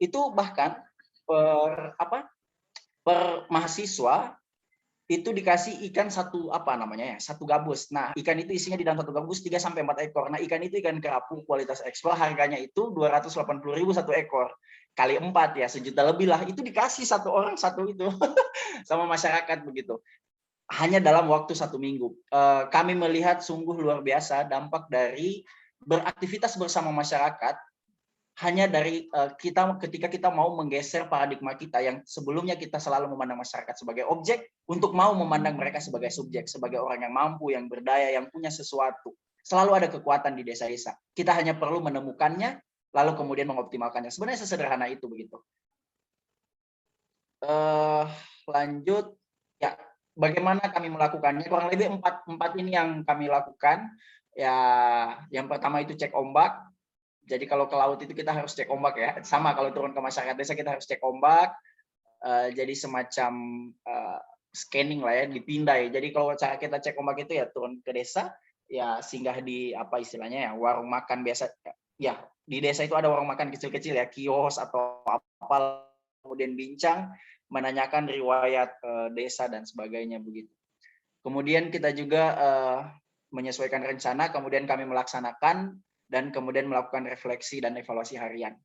Itu bahkan per mahasiswa itu dikasih ikan satu gabus. Nah, ikan itu isinya di dalam satu gabus 3 sampai 4 ekor. Nah, ikan itu ikan kerapu kualitas ekspor, harganya itu 280.000 satu ekor. Kali 4 ya, 1 juta lebih lah. Itu dikasih satu orang satu itu sama masyarakat begitu. Hanya dalam waktu 1 minggu. Kami melihat sungguh luar biasa dampak dari beraktivitas bersama masyarakat. Hanya dari ketika kita mau menggeser paradigma kita yang sebelumnya kita selalu memandang masyarakat sebagai objek, untuk mau memandang mereka sebagai subjek, sebagai orang yang mampu, yang berdaya, yang punya sesuatu. Selalu ada kekuatan di desa-desa. Kita hanya perlu menemukannya, lalu kemudian mengoptimalkannya. Sebenarnya sesederhana itu begitu. Lanjut, ya, bagaimana kami melakukannya? Kurang lebih empat ini yang kami lakukan. Ya, yang pertama itu cek ombak. Jadi kalau ke laut itu kita harus cek ombak ya. Sama kalau turun ke masyarakat desa kita harus cek ombak. Jadi semacam scanning lah ya, dipindai. Jadi kalau cara kita cek ombak itu ya turun ke desa, ya singgah di apa istilahnya ya, warung makan biasa. Ya, di desa itu ada warung makan kecil-kecil ya, kios atau apa, kemudian bincang, menanyakan riwayat desa dan sebagainya begitu. Kemudian kita juga menyesuaikan rencana, kemudian kami melaksanakan, dan kemudian melakukan refleksi dan evaluasi harian.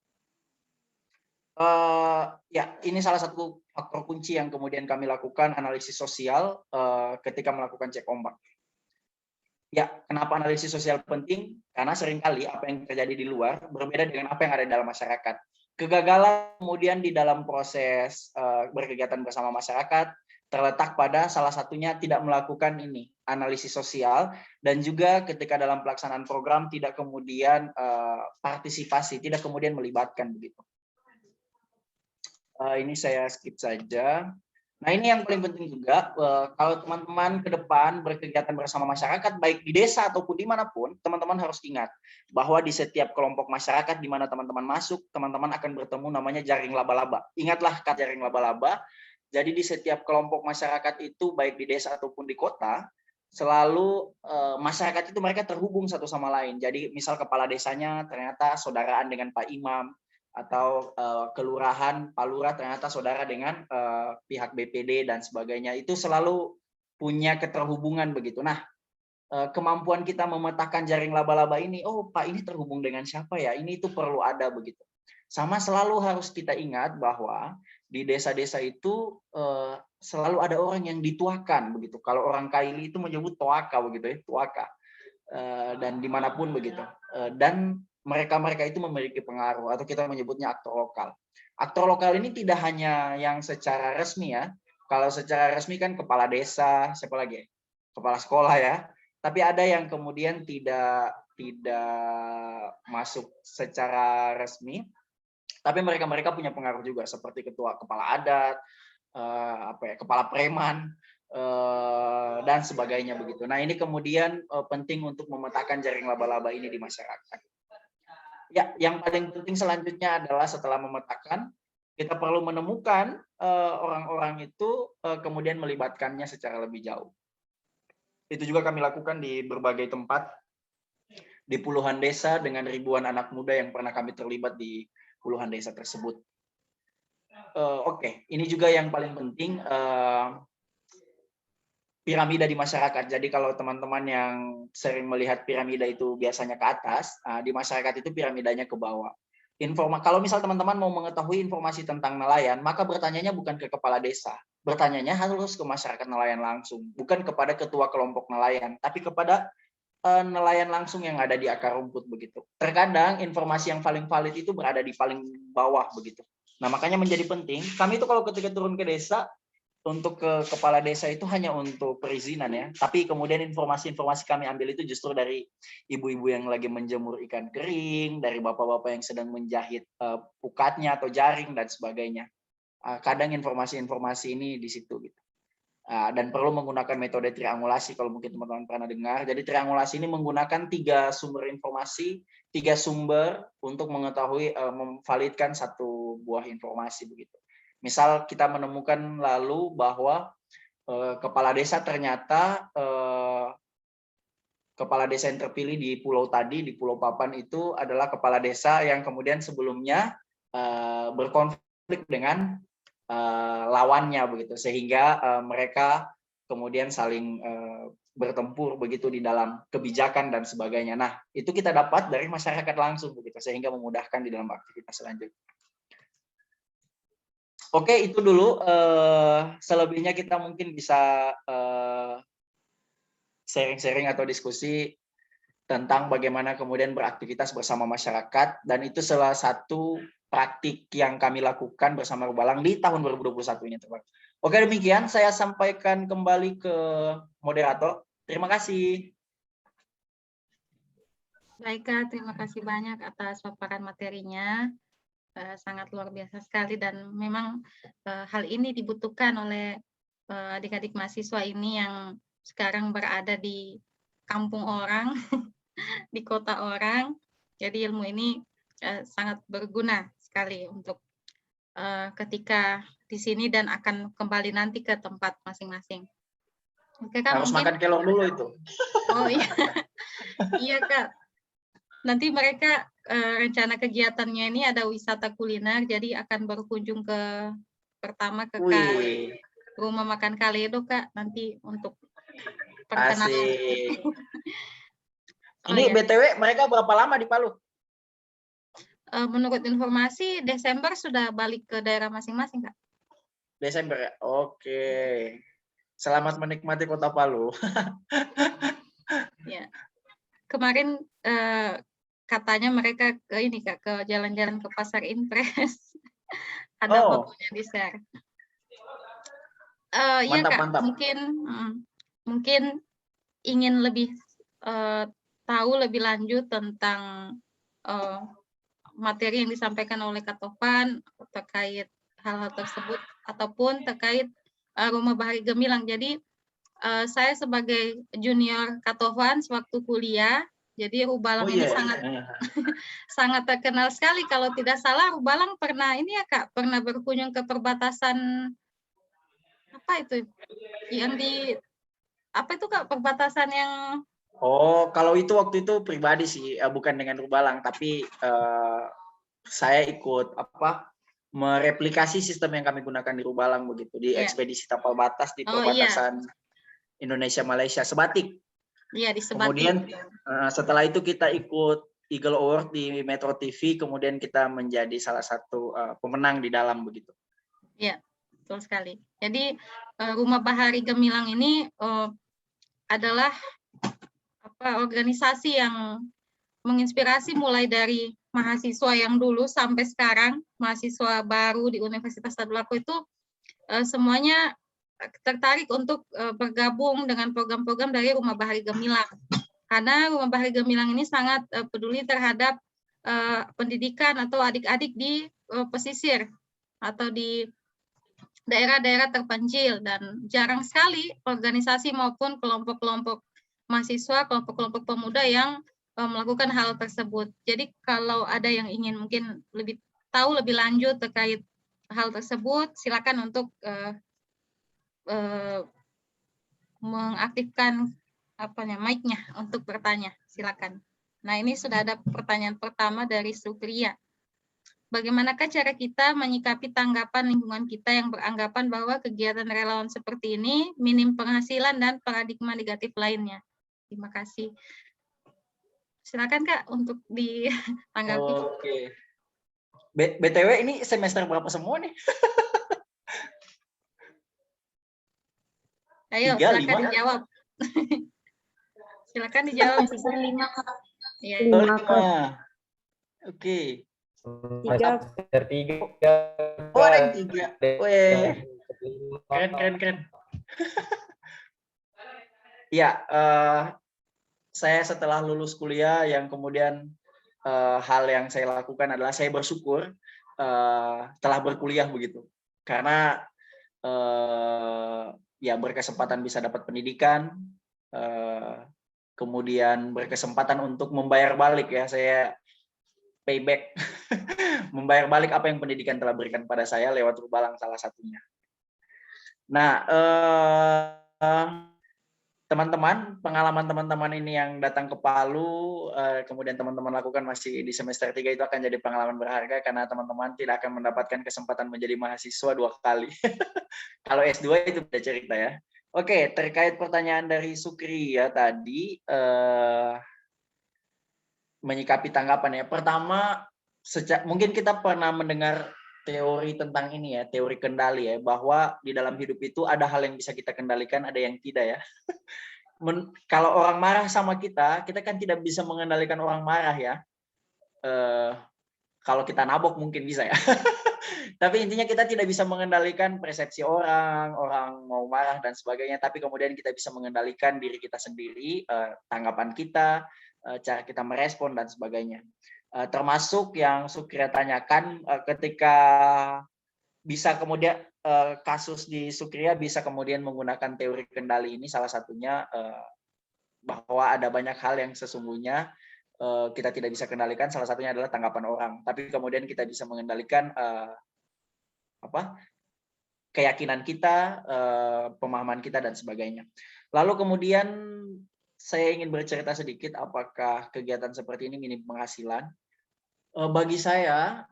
Ya, ini salah satu faktor kunci yang kemudian kami lakukan, analisis sosial ketika melakukan cek ombak. Ya, kenapa analisis sosial penting? Karena seringkali apa yang terjadi di luar berbeda dengan apa yang ada di dalam masyarakat. Kegagalan kemudian di dalam proses berkegiatan bersama masyarakat terletak pada salah satunya tidak melakukan ini, analisis sosial, dan juga ketika dalam pelaksanaan program tidak kemudian partisipasi, tidak kemudian melibatkan begitu. Ini saya skip saja. Nah, ini yang paling penting juga, kalau teman-teman ke depan berkegiatan bersama masyarakat, baik di desa ataupun dimanapun, teman-teman harus ingat bahwa di setiap kelompok masyarakat di mana teman-teman masuk, teman-teman akan bertemu namanya jaring laba-laba. Ingatlah kata jaring laba-laba. Jadi di setiap kelompok masyarakat itu, baik di desa ataupun di kota, selalu masyarakat itu mereka terhubung satu sama lain. Jadi misal kepala desanya ternyata saudaraan dengan Pak Imam, atau kelurahan, Pak Lurah ternyata saudara dengan pihak BPD dan sebagainya. Itu selalu punya keterhubungan begitu. Nah, kemampuan kita memetakan jaring laba-laba ini, oh Pak ini terhubung dengan siapa ya? Ini itu perlu ada begitu. Sama selalu harus kita ingat bahwa di desa-desa itu selalu ada orang yang dituakan begitu. Kalau orang Kaili itu menyebut toaka begitu ya, tuaka. Dan dimanapun begitu. Dan mereka itu memiliki pengaruh, atau kita menyebutnya aktor lokal. Aktor lokal ini tidak hanya yang secara resmi ya. Kalau secara resmi kan kepala desa, siapa lagi? Kepala sekolah ya. Tapi ada yang kemudian tidak masuk secara resmi, tapi mereka punya pengaruh juga, seperti ketua kepala adat, kepala preman, dan sebagainya begitu. Nah, ini kemudian penting untuk memetakan jaring laba-laba ini di masyarakat. Ya, yang paling penting selanjutnya adalah setelah memetakan, kita perlu menemukan orang-orang itu, kemudian melibatkannya secara lebih jauh. Itu juga kami lakukan di berbagai tempat, di puluhan desa dengan ribuan anak muda yang pernah kami terlibat di puluhan desa tersebut. Oke, ini juga yang paling penting, piramida di masyarakat. Jadi kalau teman-teman yang sering melihat piramida itu biasanya ke atas, di masyarakat itu piramidanya ke bawah. Kalau misal teman-teman mau mengetahui informasi tentang nelayan, maka bertanyanya bukan ke kepala desa. Bertanyanya harus ke masyarakat nelayan langsung, bukan kepada ketua kelompok nelayan, tapi kepada nelayan langsung yang ada di akar rumput begitu. Terkadang informasi yang paling valid itu berada di paling bawah begitu. Nah, makanya menjadi penting, kami itu kalau ketika turun ke desa, untuk ke kepala desa itu hanya untuk perizinan ya, tapi kemudian informasi-informasi kami ambil itu justru dari ibu-ibu yang lagi menjemur ikan kering, dari bapak-bapak yang sedang menjahit pukatnya atau jaring dan sebagainya. Kadang informasi-informasi ini di situ gitu. Dan perlu menggunakan metode triangulasi kalau mungkin teman-teman pernah dengar. Jadi triangulasi ini menggunakan 3 sumber informasi, 3 sumber untuk mengetahui, memvalidkan satu buah informasi begitu. Misal kita menemukan lalu bahwa kepala desa ternyata kepala desa yang terpilih di pulau tadi, di Pulau Papan itu adalah kepala desa yang kemudian sebelumnya berkonflik dengan lawannya begitu, sehingga mereka kemudian saling bertempur begitu di dalam kebijakan dan sebagainya. Nah, itu kita dapat dari masyarakat langsung begitu, sehingga memudahkan di dalam aktivitas selanjutnya. Oke, itu dulu. Selebihnya kita mungkin bisa sharing-sharing atau diskusi tentang bagaimana kemudian beraktivitas bersama masyarakat, dan itu salah satu praktik yang kami lakukan bersama Rubalang di tahun 2021 ini, teman. Oke, demikian saya sampaikan kembali ke moderator. Terima kasih. Baik, Kak, terima kasih banyak atas paparan materinya. Sangat luar biasa sekali, dan memang hal ini dibutuhkan oleh adik-adik mahasiswa ini yang sekarang berada di kampung orang, di kota orang. Jadi ilmu ini sangat berguna sekali untuk ketika di sini dan akan kembali nanti ke tempat masing-masing. Oke, Kak, Harus mungkin makan kelor dulu itu. Oh iya, iya, Kak. Nanti mereka rencana kegiatannya ini ada wisata kuliner, jadi akan berkunjung pertama ke Wih, rumah makan Kaledo, Kak, nanti untuk perkenalan. asik. Oh Ini ya, BTW mereka berapa lama di Palu? menurut informasi Desember sudah balik ke daerah masing-masing, Kak. Desember ya? Oke. Selamat menikmati kota Palu. Ya. Kemarin katanya mereka ke ini, Kak, ke jalan-jalan ke Pasar Impres. Ada fotonya di share. Iya, Mantap, Kak, mantap. mungkin ingin lebih tahu lebih lanjut tentang materi yang disampaikan oleh Kak Tovan terkait hal-hal tersebut, ataupun terkait Rumah Bahari Gemilang. Jadi saya sebagai junior Kak Tovan sewaktu kuliah, jadi Rubalang ini sangat terkenal sekali. Kalau tidak salah Rubalang pernah ini ya, Kak, pernah berkunjung ke perbatasan apa itu? Yang di apa itu, Kak, perbatasan yang kalau itu waktu itu pribadi sih, bukan dengan Rubalang, tapi saya ikut mereplikasi sistem yang kami gunakan di Rubalang begitu, di ekspedisi tapal batas di perbatasan Indonesia Malaysia, Sebatik. Iya, di Sebatik. Kemudian setelah itu kita ikut Eagle Award di Metro TV, kemudian kita menjadi salah satu pemenang di dalam begitu. Iya, betul sekali. Jadi Rumah Bahari Gemilang ini adalah organisasi yang menginspirasi mulai dari mahasiswa yang dulu sampai sekarang, mahasiswa baru di Universitas Tadulako itu semuanya tertarik untuk bergabung dengan program-program dari Rumah Bahari Gemilang. Karena Rumah Bahari Gemilang ini sangat peduli terhadap pendidikan atau adik-adik di pesisir atau di daerah-daerah terpencil, dan jarang sekali organisasi maupun kelompok-kelompok mahasiswa, kelompok-kelompok pemuda yang melakukan hal tersebut. Jadi kalau ada yang ingin mungkin lebih tahu lebih lanjut terkait hal tersebut, silakan untuk mengaktifkan mic-nya untuk bertanya. Silakan. Nah, ini sudah ada pertanyaan pertama dari Sukria. Bagaimanakah cara kita menyikapi tanggapan lingkungan kita yang beranggapan bahwa kegiatan relawan seperti ini minim penghasilan dan paradigma negatif lainnya? Terima kasih. Silakan, Kak, untuk ditanggapi. Oke. BTW ini semester berapa semua nih? Ayo, silakan dijawab. Silakan dijawab. Semester 5. Ya. 5. Oke. 3. Oh, ada 3. Weh. Keren. Ya, saya setelah lulus kuliah yang kemudian hal yang saya lakukan adalah saya bersyukur telah berkuliah begitu. Karena ya berkesempatan bisa dapat pendidikan, kemudian berkesempatan untuk membayar balik ya, saya payback, membayar balik apa yang pendidikan telah berikan pada saya lewat Rubalang salah satunya. Nah, teman-teman, pengalaman teman-teman ini yang datang ke Palu, kemudian teman-teman lakukan masih di semester 3 itu akan jadi pengalaman berharga karena teman-teman tidak akan mendapatkan kesempatan menjadi mahasiswa 2 kali. Kalau S2 itu beda cerita ya. Oke, terkait pertanyaan dari Sukri ya tadi, menyikapi tanggapan ya. Pertama, mungkin kita pernah mendengar teori tentang ini ya, teori kendali ya, bahwa di dalam hidup itu ada hal yang bisa kita kendalikan, ada yang tidak ya. Kalau orang marah sama kita kan tidak bisa mengendalikan orang marah ya. Kalau kita nabok mungkin bisa ya. Tapi intinya kita tidak bisa mengendalikan persepsi orang mau marah dan sebagainya. Tapi kemudian kita bisa mengendalikan diri kita sendiri, tanggapan kita, cara kita merespon dan sebagainya. Termasuk yang Sukria tanyakan, ketika bisa kemudian kasus di Sukria bisa kemudian menggunakan teori kendali ini, salah satunya bahwa ada banyak hal yang sesungguhnya kita tidak bisa kendalikan, salah satunya adalah tanggapan orang. Tapi kemudian kita bisa mengendalikan keyakinan kita, pemahaman kita dan sebagainya. Lalu kemudian saya ingin bercerita sedikit apakah kegiatan seperti ini minim penghasilan. Bagi saya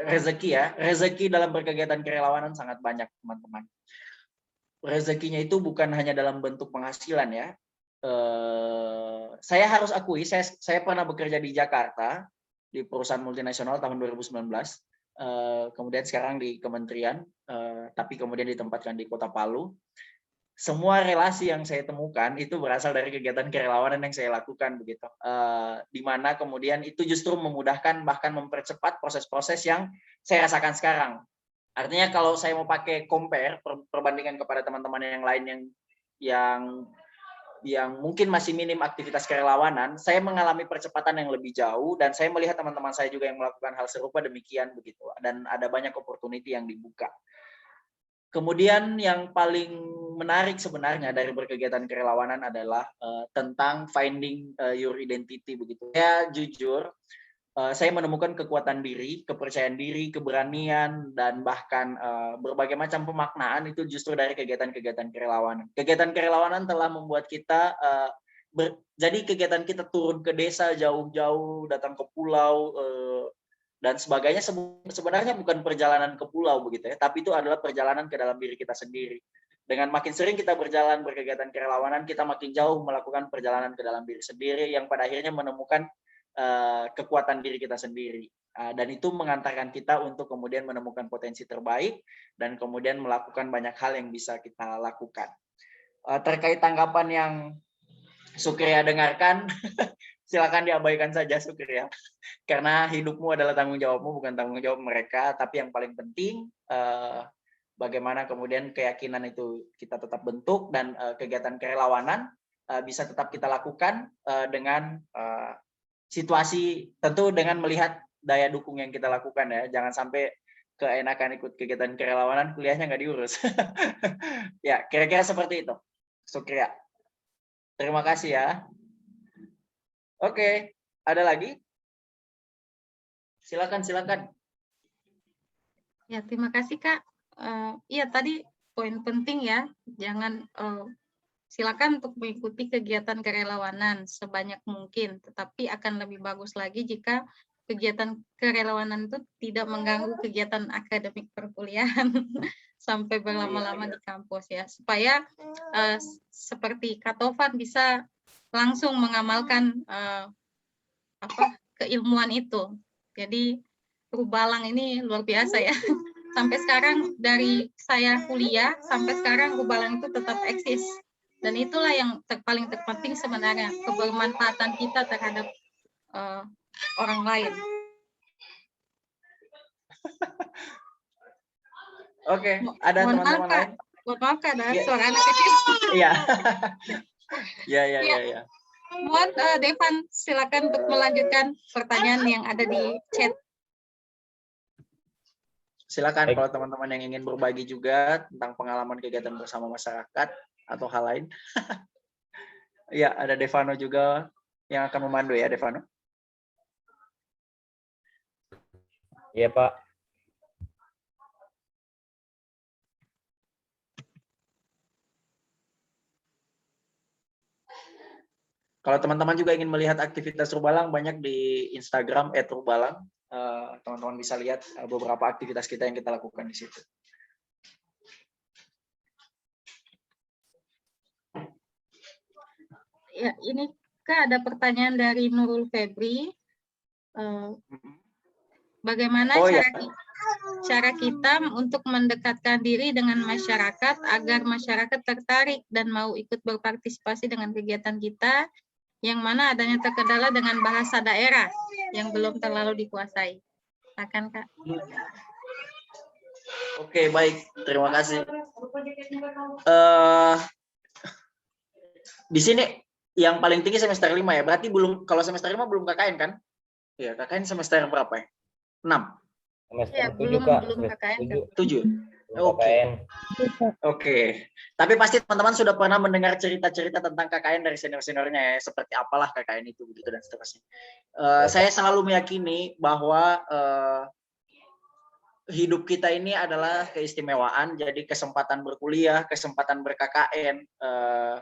rezeki dalam berkegiatan kerelawanan sangat banyak, teman-teman. Rezekinya itu bukan hanya dalam bentuk penghasilan ya. Saya harus akui, saya pernah bekerja di Jakarta di perusahaan multinasional tahun 2019. Kemudian sekarang di kementerian, tapi kemudian ditempatkan di Kota Palu. Semua relasi yang saya temukan itu berasal dari kegiatan kerelawanan yang saya lakukan begitu. Di mana kemudian itu justru memudahkan bahkan mempercepat proses-proses yang saya rasakan sekarang. Artinya kalau saya mau pakai compare perbandingan kepada teman-teman yang lain yang mungkin masih minim aktivitas kerelawanan, saya mengalami percepatan yang lebih jauh dan saya melihat teman-teman saya juga yang melakukan hal serupa demikian begitu, dan ada banyak opportunity yang dibuka. Kemudian yang paling menarik sebenarnya dari berkegiatan kerelawanan adalah tentang finding your identity begitu. Saya jujur, saya menemukan kekuatan diri, kepercayaan diri, keberanian, dan bahkan berbagai macam pemaknaan itu justru dari kegiatan-kegiatan kerelawanan. Kegiatan kerelawanan telah membuat kita, jadi kegiatan kita turun ke desa jauh-jauh, datang ke pulau, dan sebagainya, sebenarnya bukan perjalanan ke pulau begitu ya, tapi itu adalah perjalanan ke dalam diri kita sendiri. Dengan makin sering kita berjalan berkegiatan kerelawanan, kita makin jauh melakukan perjalanan ke dalam diri sendiri yang pada akhirnya menemukan kekuatan diri kita sendiri, dan itu mengantarkan kita untuk kemudian menemukan potensi terbaik dan kemudian melakukan banyak hal yang bisa kita lakukan. Terkait tanggapan yang Sukria dengarkan, silakan diabaikan saja Sukria, karena hidupmu adalah tanggung jawabmu, bukan tanggung jawab mereka. Tapi yang paling penting bagaimana kemudian keyakinan itu kita tetap bentuk, dan kegiatan kerelawanan bisa tetap kita lakukan dengan situasi, tentu dengan melihat daya dukung yang kita lakukan ya. Jangan sampai keenakan ikut kegiatan kerelawanan, kuliahnya nggak diurus. Ya, kira-kira seperti itu, Sukria. Terima kasih ya. Oke, ada lagi? Silakan. Ya, terima kasih Kak. Iya, tadi poin penting ya, jangan silakan untuk mengikuti kegiatan kerelawanan sebanyak mungkin, tetapi akan lebih bagus lagi jika kegiatan kerelawanan itu tidak mengganggu kegiatan akademik perkuliahan sampai berlama-lama di kampus ya, supaya seperti Kak Tovan bisa langsung mengamalkan keilmuan itu. Jadi Rubalang ini luar biasa ya. Sampai sekarang dari saya kuliah sampai sekarang Rubalang itu tetap eksis. Dan itulah yang paling terpenting sebenarnya, kebermanfaatan kita terhadap orang lain. Oke, ada teman-teman lain? Mohon maaf Kak, ada suara anak kecil. Iya. Ya. Mohon Devan silakan untuk melanjutkan pertanyaan yang ada di chat. Silakan kalau teman-teman yang ingin berbagi juga tentang pengalaman kegiatan bersama masyarakat atau hal lain. Ya, ada Devano juga yang akan memandu ya, Devano. Iya, Pak. Kalau teman-teman juga ingin melihat aktivitas Rubalang, banyak di Instagram @rubalang. Teman-teman bisa lihat beberapa aktivitas kita yang kita lakukan di situ. Ya, ini Kak ada pertanyaan dari Nurul Febri. Bagaimana cara kita untuk mendekatkan diri dengan masyarakat agar masyarakat tertarik dan mau ikut berpartisipasi dengan kegiatan kita, yang mana adanya terkendala dengan bahasa daerah yang belum terlalu dikuasai. Silakan Kak. Oke, baik. Terima kasih. Di sini yang paling tinggi semester 5 ya. Berarti belum, kalau semester 5 belum KKN kan? Iya, KKN semester berapa ya? 6. Semester Ya, 7, Kak. belum KKN. 7. Belum Oke. KKN. Oke. Tapi pasti teman-teman sudah pernah mendengar cerita-cerita tentang KKN dari senior-seniornya ya, seperti apalah KKN itu begitu dan seterusnya. Saya selalu meyakini bahwa hidup kita ini adalah keistimewaan, jadi kesempatan berkuliah, kesempatan ber-KKN,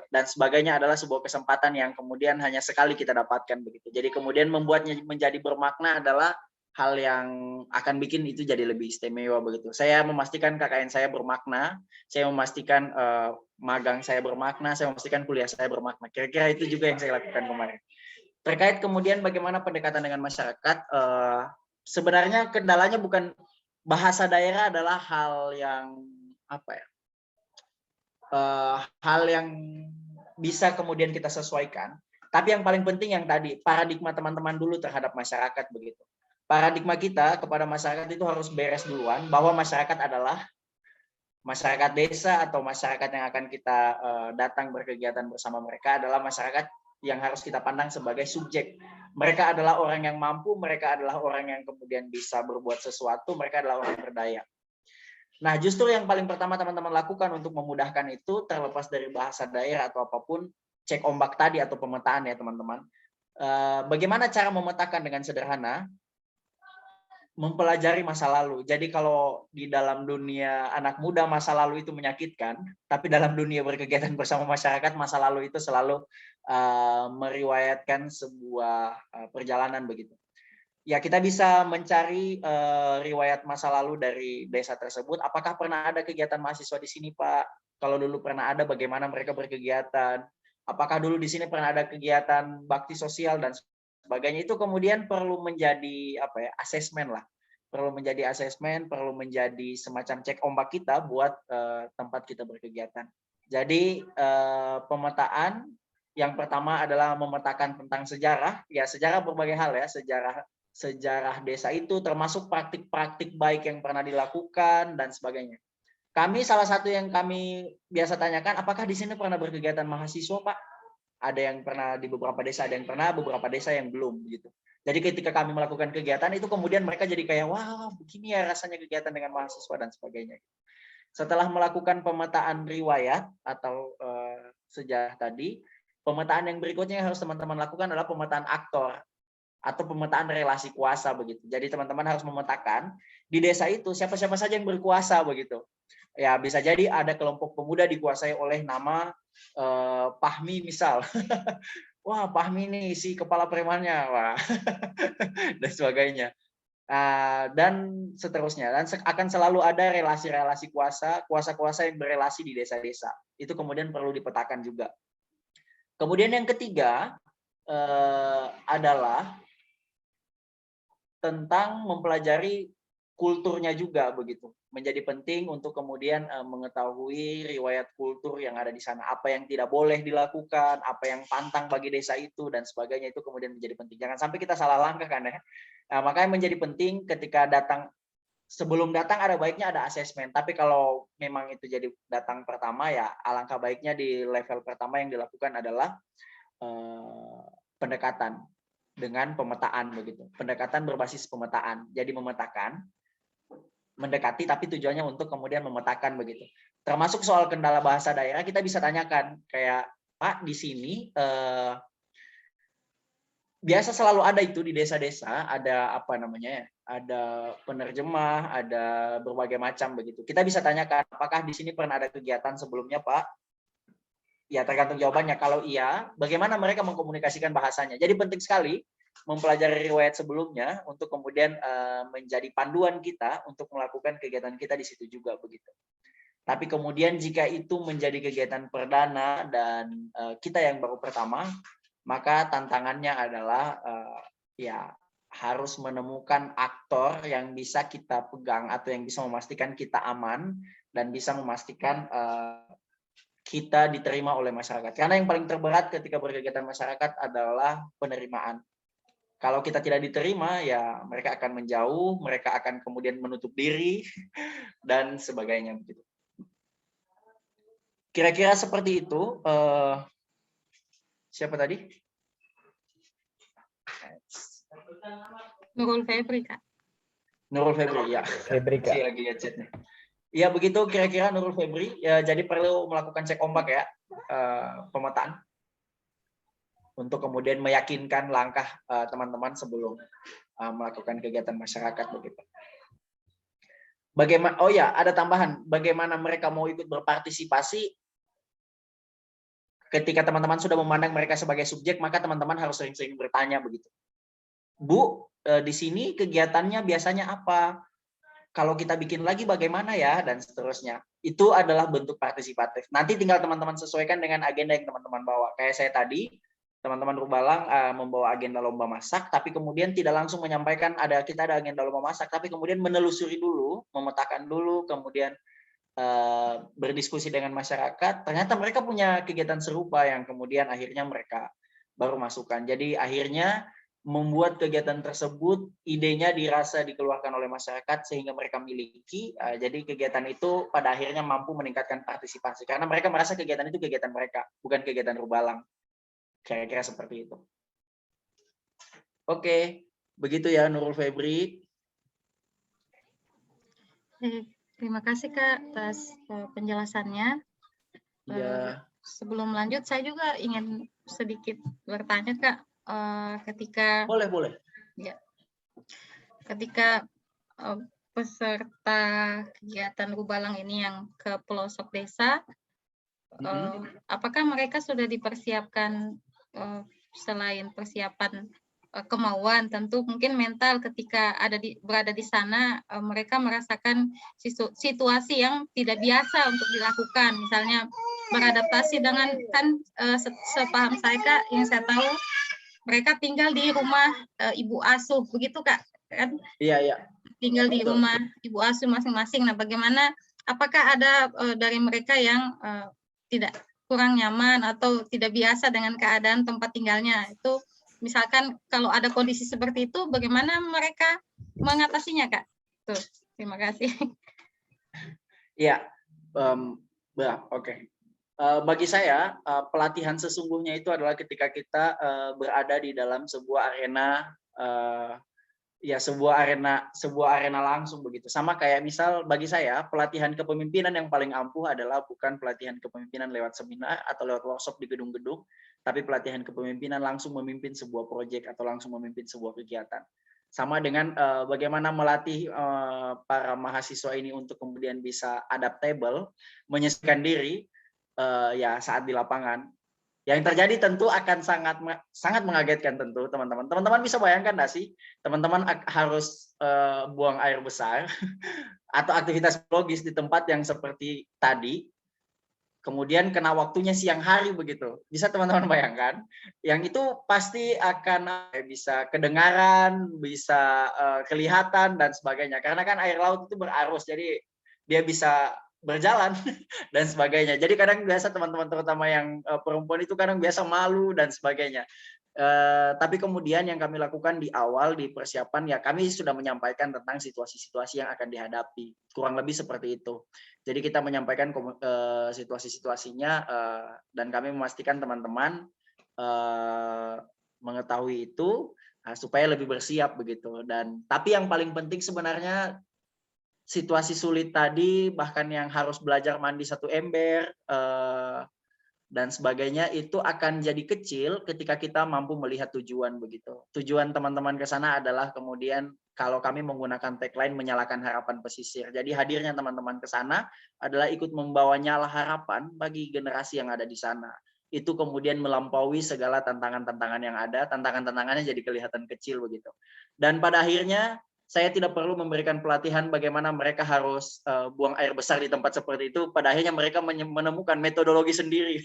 dan sebagainya adalah sebuah kesempatan yang kemudian hanya sekali kita dapatkan begitu. Jadi kemudian membuatnya menjadi bermakna adalah hal yang akan bikin itu jadi lebih istimewa begitu. Saya memastikan KKN saya bermakna, saya memastikan magang saya bermakna, saya memastikan kuliah saya bermakna. Kira-kira itu juga yang saya lakukan kemarin. Terkait kemudian bagaimana pendekatan dengan masyarakat, sebenarnya kendalanya bukan bahasa daerah adalah hal yang apa ya? Hal yang bisa kemudian kita sesuaikan. Tapi yang paling penting yang tadi paradigma teman-teman dulu terhadap masyarakat begitu. Paradigma kita kepada masyarakat itu harus beres duluan bahwa masyarakat adalah masyarakat desa atau masyarakat yang akan kita datang berkegiatan bersama mereka adalah masyarakat yang harus kita pandang sebagai subjek. Mereka adalah orang yang mampu, mereka adalah orang yang kemudian bisa berbuat sesuatu, mereka adalah orang berdaya. Nah, justru yang paling pertama teman-teman lakukan untuk memudahkan itu, terlepas dari bahasa daerah atau apapun, cek ombak tadi atau pemetaan ya teman-teman. Bagaimana cara memetakan dengan sederhana? Mempelajari masa lalu. Jadi kalau di dalam dunia anak muda masa lalu itu menyakitkan, tapi dalam dunia berkegiatan bersama masyarakat masa lalu itu selalu meriwayatkan sebuah perjalanan begitu. Ya kita bisa mencari riwayat masa lalu dari desa tersebut. Apakah pernah ada kegiatan mahasiswa di sini, Pak? Kalau dulu pernah ada, bagaimana mereka berkegiatan? Apakah dulu di sini pernah ada kegiatan bakti sosial dan sebagainya? Itu kemudian perlu menjadi apa ya, asesmen lah. Perlu menjadi asesmen, perlu menjadi semacam cek ombak kita buat tempat kita berkegiatan. Jadi pemetaan yang pertama adalah memetakan tentang sejarah. Ya sejarah berbagai hal ya, sejarah desa itu termasuk praktik-praktik baik yang pernah dilakukan dan sebagainya. Kami salah satu yang kami biasa tanyakan, apakah di sini pernah berkegiatan mahasiswa, Pak? Ada yang pernah di beberapa desa, ada yang pernah, beberapa desa yang belum gitu. Jadi ketika kami melakukan kegiatan itu kemudian mereka jadi kayak wah begini ya rasanya kegiatan dengan mahasiswa dan sebagainya. Setelah melakukan pemetaan riwayat atau sejarah tadi, pemetaan yang berikutnya yang harus teman-teman lakukan adalah pemetaan aktor atau pemetaan relasi kuasa begitu. Jadi teman-teman harus memetakan di desa itu siapa-siapa saja yang berkuasa begitu. Ya bisa jadi ada kelompok pemuda dikuasai oleh nama Pahmi misal. Wah Pahmi nih si kepala premannya, wah dan sebagainya. Dan seterusnya. Dan akan selalu ada relasi-relasi kuasa-kuasa yang berelasi di desa-desa. Itu kemudian perlu dipetakan juga. Kemudian yang ketiga adalah tentang mempelajari kulturnya juga begitu. Menjadi penting untuk kemudian mengetahui riwayat kultur yang ada di sana, apa yang tidak boleh dilakukan, apa yang pantang bagi desa itu dan sebagainya, itu kemudian menjadi penting. Jangan sampai kita salah langkah kan ya. Nah, makanya menjadi penting ketika datang, sebelum datang ada baiknya ada asesmen. Tapi kalau memang itu jadi datang pertama ya alangkah baiknya di level pertama yang dilakukan adalah pendekatan dengan pemetaan begitu. Pendekatan berbasis pemetaan. Jadi memetakan, mendekati tapi tujuannya untuk kemudian memetakan begitu. Termasuk soal kendala bahasa daerah kita bisa tanyakan kayak Pak di sini biasa selalu ada itu di desa-desa, ada apa namanya ya, ada penerjemah, ada berbagai macam begitu. Kita bisa tanyakan apakah di sini pernah ada kegiatan sebelumnya Pak Ya, tergantung jawabannya. Kalau iya, bagaimana mereka mengkomunikasikan bahasanya. Jadi penting sekali mempelajari riwayat sebelumnya untuk kemudian menjadi panduan kita untuk melakukan kegiatan kita di situ juga begitu. Tapi kemudian jika itu menjadi kegiatan perdana dan kita yang baru pertama, maka tantangannya adalah ya harus menemukan aktor yang bisa kita pegang atau yang bisa memastikan kita aman dan bisa memastikan kita diterima oleh masyarakat. Karena yang paling terberat ketika berkegiatan masyarakat adalah penerimaan. Kalau kita tidak diterima, ya mereka akan menjauh, mereka akan kemudian menutup diri, dan sebagainya. Kira-kira seperti itu. Siapa tadi? Nurul Febri, Kak. Nurul Febri, ya. Febri, Kak. Saya lagi lihat chatnya. Ya begitu kira-kira Nurul Febri. Ya, jadi perlu melakukan cek ombak ya, pemetaan. Untuk kemudian meyakinkan langkah teman-teman sebelum melakukan kegiatan masyarakat begitu. Bagaimana? Oh ya, ada tambahan. Bagaimana mereka mau ikut berpartisipasi? Ketika teman-teman sudah memandang mereka sebagai subjek, maka teman-teman harus sering-sering bertanya begitu. Bu, di sini kegiatannya biasanya apa? Kalau kita bikin lagi bagaimana ya? Dan seterusnya. Itu adalah bentuk partisipatif. Nanti tinggal teman-teman sesuaikan dengan agenda yang teman-teman bawa. Kayak saya tadi, teman-teman Rubalang membawa agenda lomba masak, tapi kemudian tidak langsung menyampaikan kita ada agenda lomba masak, tapi kemudian menelusuri dulu, memetakan dulu, kemudian berdiskusi dengan masyarakat. Ternyata mereka punya kegiatan serupa yang kemudian akhirnya mereka baru masukkan. Jadi akhirnya membuat kegiatan tersebut, idenya dirasa dikeluarkan oleh masyarakat sehingga mereka miliki. Jadi kegiatan itu pada akhirnya mampu meningkatkan partisipasi karena mereka merasa kegiatan itu kegiatan mereka, bukan kegiatan Rubalang. Kira-kira seperti itu. Oke, begitu ya Nurul Febri. Terima kasih Kak atas penjelasannya. Ya. Sebelum lanjut, saya juga ingin sedikit bertanya Kak. Ketika boleh. Ya, ketika peserta kegiatan Rubalang ini yang ke pelosok desa, apakah mereka sudah dipersiapkan selain persiapan kemauan, tentu mungkin mental ketika berada di sana, mereka merasakan situasi yang tidak biasa untuk dilakukan, misalnya beradaptasi dengan sepaham saya Kak, yang saya tahu mereka tinggal di rumah ibu asuh, begitu Kak? Kan? Iya. Tinggal di rumah ibu asuh masing-masing. Nah, bagaimana? Apakah ada dari mereka yang tidak kurang nyaman atau tidak biasa dengan keadaan tempat tinggalnya? Itu misalkan kalau ada kondisi seperti itu, bagaimana mereka mengatasinya, Kak? Tuh, terima kasih. Iya, oke. Bagi saya, pelatihan sesungguhnya itu adalah ketika kita berada di dalam sebuah arena, sebuah arena langsung begitu. Sama kayak misal bagi saya, pelatihan kepemimpinan yang paling ampuh adalah bukan pelatihan kepemimpinan lewat seminar atau lewat workshop di gedung-gedung, tapi pelatihan kepemimpinan langsung memimpin sebuah proyek atau langsung memimpin sebuah kegiatan. Sama dengan bagaimana melatih para mahasiswa ini untuk kemudian bisa adaptable, menyesuaikan diri saat di lapangan. Yang terjadi tentu akan sangat mengagetkan tentu teman-teman. Teman-teman bisa bayangkan nggak sih, teman-teman harus buang air besar atau aktivitas biologis di tempat yang seperti tadi, kemudian kena waktunya siang hari begitu. Bisa teman-teman bayangkan? Yang itu pasti akan bisa kedengaran, bisa kelihatan dan sebagainya. Karena kan air laut itu berarus, jadi dia bisa berjalan dan sebagainya. Jadi kadang biasa teman-teman terutama yang perempuan itu kadang biasa malu dan sebagainya. Tapi kemudian yang kami lakukan di awal di persiapan, ya kami sudah menyampaikan tentang situasi-situasi yang akan dihadapi, kurang lebih seperti itu. Jadi kita menyampaikan situasi-situasinya dan kami memastikan teman-teman mengetahui itu supaya lebih bersiap begitu. Dan tapi yang paling penting sebenarnya situasi sulit tadi, bahkan yang harus belajar mandi satu ember, dan sebagainya itu akan jadi kecil ketika kita mampu melihat tujuan begitu. Tujuan teman-teman ke sana adalah kemudian kalau kami menggunakan tagline menyalakan harapan pesisir. Jadi hadirnya teman-teman ke sana adalah ikut membawa nyala harapan bagi generasi yang ada di sana. Itu kemudian melampaui segala tantangan-tantangan yang ada, tantangan-tantangannya jadi kelihatan kecil begitu. Dan pada akhirnya saya tidak perlu memberikan pelatihan bagaimana mereka harus buang air besar di tempat seperti itu. Pada akhirnya mereka menemukan metodologi sendiri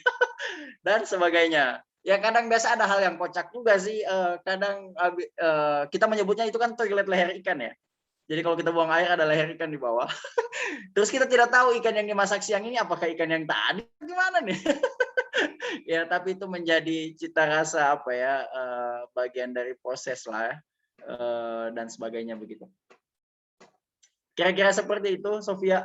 dan sebagainya. Ya kadang biasa ada hal yang kocak juga sih. Kadang kita menyebutnya itu kan toilet leher ikan ya. Jadi kalau kita buang air ada leher ikan di bawah. Terus kita tidak tahu ikan yang dimasak siang ini apakah ikan yang tadi gimana nih. Ya tapi itu menjadi cita rasa apa ya, bagian dari proses lah. Dan sebagainya begitu. Kira-kira seperti itu, Sofia.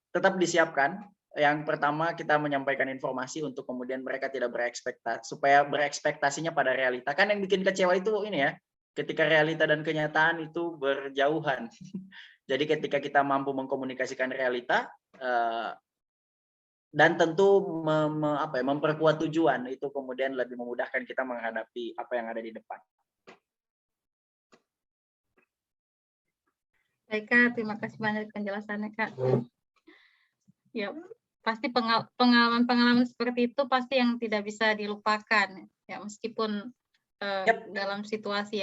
Tetap disiapkan. Yang pertama kita menyampaikan informasi untuk kemudian mereka tidak berekspektasi, supaya berekspektasinya pada realita. Kan yang bikin kecewa itu ini ya, ketika realita dan kenyataan itu berjauhan. Jadi ketika kita mampu mengkomunikasikan realita dan tentu memperkuat tujuan, itu kemudian lebih memudahkan kita menghadapi apa yang ada di depan. Baik Kak, terima kasih banyak penjelasannya Kak. Ya, pasti pengalaman-pengalaman seperti itu pasti yang tidak bisa dilupakan. Ya, meskipun dalam situasi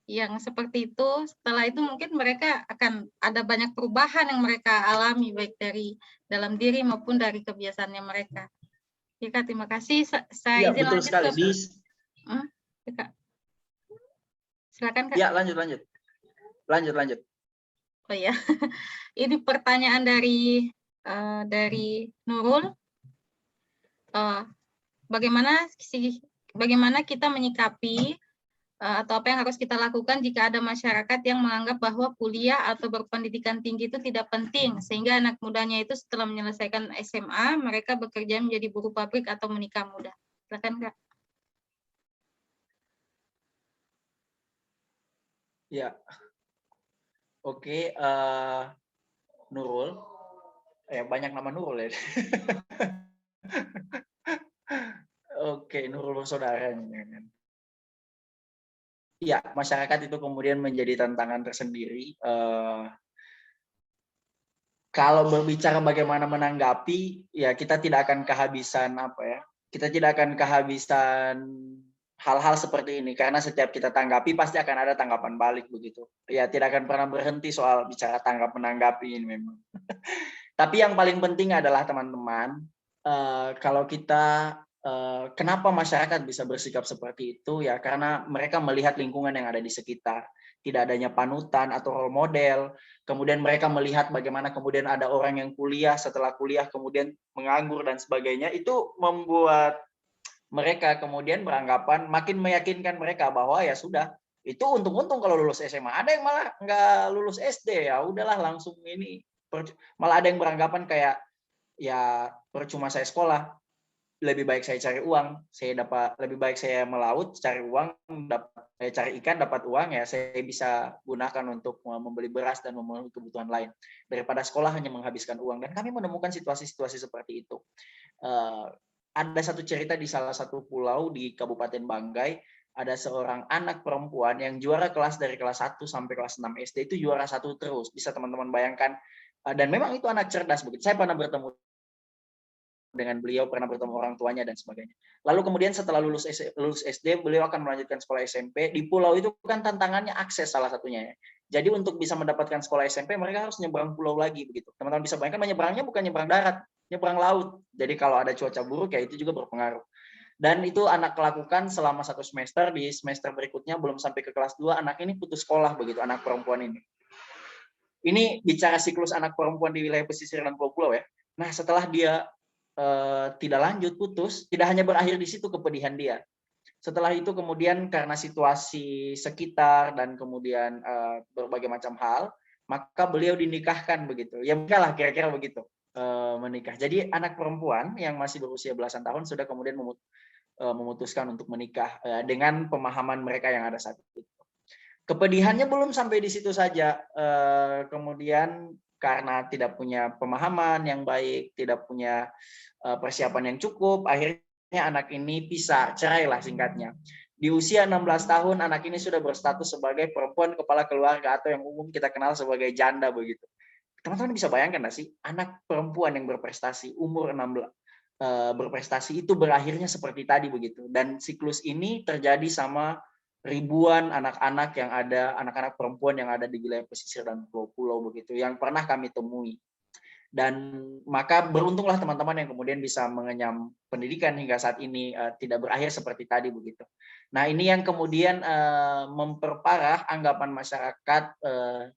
yang seperti itu, setelah itu mungkin mereka akan ada banyak perubahan yang mereka alami baik dari dalam diri maupun dari kebiasaannya mereka. Ya Kak, terima kasih. Saya izin betul lanjut sekali. Ya, Kak. Silakan Kak. Ya, lanjut. Oh ya, ini pertanyaan dari Nurul. Bagaimana kita menyikapi atau apa yang harus kita lakukan jika ada masyarakat yang menganggap bahwa kuliah atau berpendidikan tinggi itu tidak penting, sehingga anak mudanya itu setelah menyelesaikan SMA, mereka bekerja menjadi buruh pabrik atau menikah muda. Silakan Kak. Ya. Oke, Nurul. Banyak nama Nurul ya. Oke, Nurul saudara. Iya, masyarakat itu kemudian menjadi tantangan tersendiri. Kalau berbicara bagaimana menanggapi, ya kita tidak akan kehabisan kita tidak akan kehabisan hal-hal seperti ini karena setiap kita tanggapi pasti akan ada tanggapan balik begitu. Ya tidak akan pernah berhenti soal bicara tanggap menanggapi ini memang. Tapi yang paling penting adalah teman-teman, kalau kita kenapa masyarakat bisa bersikap seperti itu ya karena mereka melihat lingkungan yang ada di sekitar, tidak adanya panutan atau role model. Kemudian mereka melihat bagaimana kemudian ada orang yang kuliah, setelah kuliah kemudian menganggur dan sebagainya, itu membuat mereka kemudian beranggapan makin meyakinkan mereka bahwa ya sudah, itu untung-untung kalau lulus SMA. Ada yang malah nggak lulus SD, ya udahlah langsung ini. Malah ada yang beranggapan kayak ya percuma saya sekolah, lebih baik saya cari uang, lebih baik saya melaut cari uang, cari ikan dapat uang, ya saya bisa gunakan untuk membeli beras dan memenuhi kebutuhan lain daripada sekolah hanya menghabiskan uang. Dan kami menemukan situasi-situasi seperti itu. Ada satu cerita di salah satu pulau di Kabupaten Banggai, ada seorang anak perempuan yang juara kelas dari kelas 1 sampai kelas 6 SD, itu juara 1 terus, bisa teman-teman bayangkan. Dan memang itu anak cerdas begitu. Saya pernah bertemu dengan beliau, pernah bertemu orang tuanya dan sebagainya. Lalu kemudian setelah lulus SD, beliau akan melanjutkan sekolah SMP. Di pulau itu kan tantangannya akses salah satunya ya. Jadi untuk bisa mendapatkan sekolah SMP, mereka harus nyebrang pulau lagi begitu. Teman-teman bisa bayangkan menyeberangnya bukan nyebrang darat, nyebrang laut. Jadi kalau ada cuaca buruk ya itu juga berpengaruh. Dan itu anak lakukan selama 1 semester. Di semester berikutnya belum sampai ke kelas 2, anak ini putus sekolah begitu, anak perempuan ini. Ini bicara siklus anak perempuan di wilayah pesisir dan pulau-pulau ya. Nah setelah dia tidak lanjut, putus, tidak hanya berakhir di situ kepedihan dia. Setelah itu kemudian karena situasi sekitar dan kemudian berbagai macam hal, maka beliau dinikahkan begitu. Ya lah kira-kira begitu, menikah. Jadi anak perempuan yang masih berusia belasan tahun sudah kemudian memutuskan untuk menikah dengan pemahaman mereka yang ada saat itu. Kepedihannya belum sampai di situ saja. Kemudian karena tidak punya pemahaman yang baik, tidak punya persiapan yang cukup, akhirnya anak ini pisah, cerai lah singkatnya. Di usia 16 tahun anak ini sudah berstatus sebagai perempuan kepala keluarga atau yang umum kita kenal sebagai janda begitu. Teman-teman bisa bayangkan nggak sih, anak perempuan yang berprestasi umur 16 berprestasi itu berakhirnya seperti tadi begitu. Dan siklus ini terjadi sama ribuan anak-anak yang ada, anak-anak perempuan yang ada di wilayah pesisir dan pulau-pulau begitu, yang pernah kami temui. Dan maka beruntunglah teman-teman yang kemudian bisa mengenyam pendidikan hingga saat ini tidak berakhir seperti tadi begitu. Nah ini yang kemudian memperparah anggapan masyarakat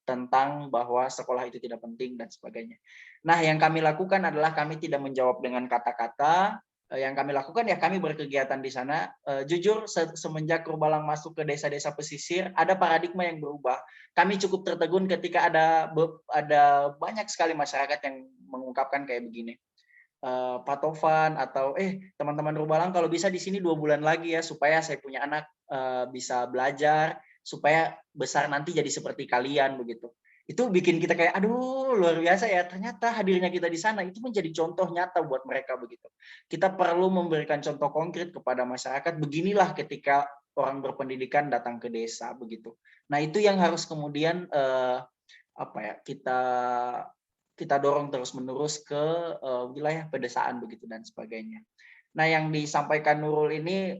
tentang bahwa sekolah itu tidak penting dan sebagainya. Nah yang kami lakukan adalah kami tidak menjawab dengan kata-kata. Yang kami lakukan ya kami berkegiatan di sana. Jujur semenjak Rubalang masuk ke desa-desa pesisir ada paradigma yang berubah. Kami cukup tertegun ketika ada banyak sekali masyarakat yang mengungkapkan kayak begini. Pak Tovan atau teman-teman Rubalang kalau bisa di sini 2 bulan lagi ya supaya saya punya anak bisa belajar supaya besar nanti jadi seperti kalian begitu. Itu bikin kita kayak aduh luar biasa ya, ternyata hadirnya kita di sana itu menjadi contoh nyata buat mereka begitu. Kita perlu memberikan contoh konkret kepada masyarakat, beginilah ketika orang berpendidikan datang ke desa begitu. Nah itu yang harus kemudian kita dorong terus-menerus ke wilayah pedesaan begitu dan sebagainya. Nah, yang disampaikan Nurul ini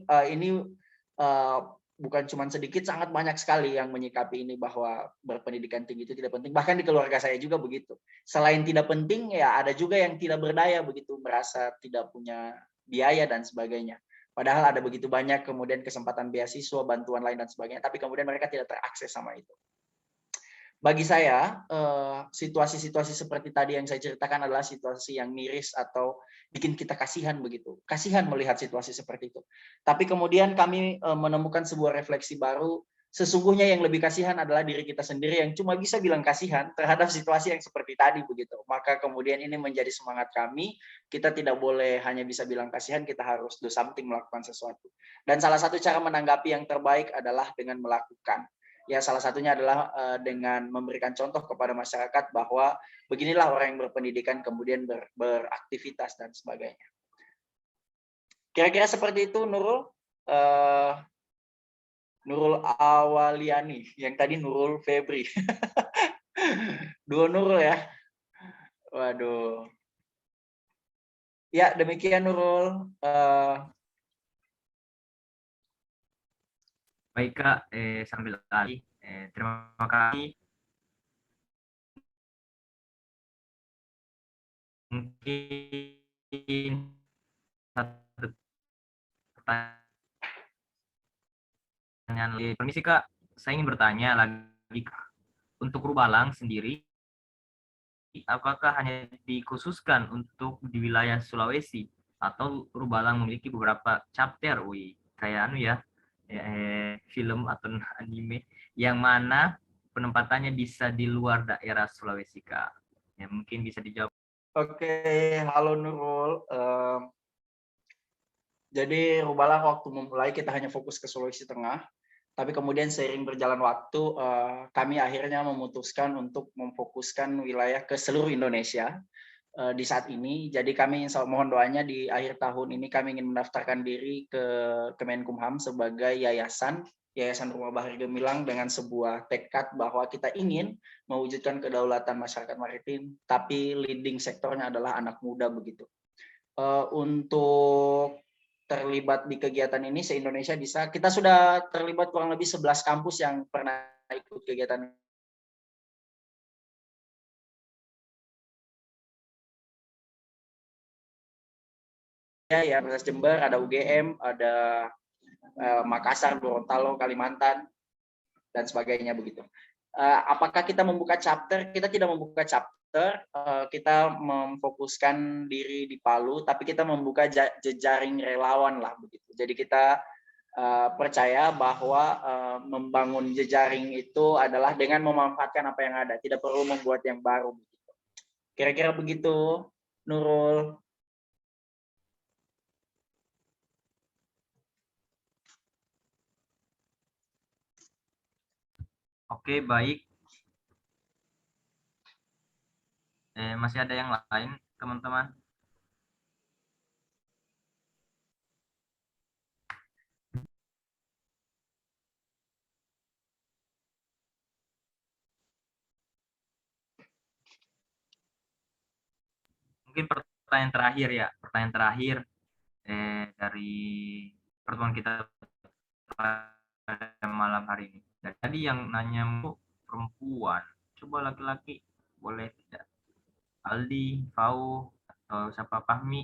bukan cuma sedikit, sangat banyak sekali yang menyikapi ini bahwa berpendidikan tinggi itu tidak penting. Bahkan di keluarga saya juga begitu. Selain tidak penting, ya ada juga yang tidak berdaya begitu, merasa tidak punya biaya dan sebagainya. Padahal ada begitu banyak kemudian kesempatan beasiswa, bantuan lain dan sebagainya, tapi kemudian mereka tidak terakses sama itu. Bagi saya, situasi-situasi seperti tadi yang saya ceritakan adalah situasi yang miris atau bikin kita kasihan begitu. Kasihan melihat situasi seperti itu. Tapi kemudian kami menemukan sebuah refleksi baru, sesungguhnya yang lebih kasihan adalah diri kita sendiri yang cuma bisa bilang kasihan terhadap situasi yang seperti tadi begitu. Maka kemudian ini menjadi semangat kami, kita tidak boleh hanya bisa bilang kasihan, kita harus do something, melakukan sesuatu. Dan salah satu cara menanggapi yang terbaik adalah dengan melakukan. Ya salah satunya adalah dengan memberikan contoh kepada masyarakat bahwa beginilah orang yang berpendidikan kemudian beraktivitas dan sebagainya. Kira-kira seperti itu Nurul. Nurul Awaliani, yang tadi Nurul Febri. Dua Nurul ya. Waduh. Ya demikian Nurul. Baik Kak, sambil alih, terima kasih. Mungkin satu pertanyaan lagi. Permisi Kak, saya ingin bertanya lagi untuk Rubalang sendiri, apakah hanya dikhususkan untuk di wilayah Sulawesi atau Rubalang memiliki beberapa chapter, kayak anu ya, film atau anime yang mana penempatannya bisa di luar daerah Sulawesi Kak? Ya mungkin bisa dijawab. Oke, halo Nurul. Jadi Rubalang waktu memulai kita hanya fokus ke Sulawesi Tengah, tapi kemudian seiring berjalan waktu kami akhirnya memutuskan untuk memfokuskan wilayah ke seluruh Indonesia di saat ini. Jadi kami mohon doanya di akhir tahun ini kami ingin mendaftarkan diri ke Kemenkumham sebagai Yayasan Rumah Bahari Gemilang dengan sebuah tekad bahwa kita ingin mewujudkan kedaulatan masyarakat maritim, tapi leading sektornya adalah anak muda begitu. Untuk terlibat di kegiatan ini se-Indonesia kita sudah terlibat kurang lebih 11 kampus yang pernah ikut kegiatan ya, Universitas Jember, ada UGM, ada Makassar, Gorontalo, Kalimantan, dan sebagainya begitu. Apakah kita membuka chapter? Kita tidak membuka chapter, kita memfokuskan diri di Palu, tapi kita membuka jejaring relawan lah begitu. Jadi kita percaya bahwa membangun jejaring itu adalah dengan memanfaatkan apa yang ada, tidak perlu membuat yang baru begitu. Kira-kira begitu, Nurul. Oke, baik. Masih ada yang lain, teman-teman? Mungkin pertanyaan terakhir ya, pertanyaan terakhir dari pertemuan kita pada malam hari ini. Dan tadi yang nanya perempuan, coba laki-laki boleh tidak? Aldi, Fau, atau siapa, Fahmi?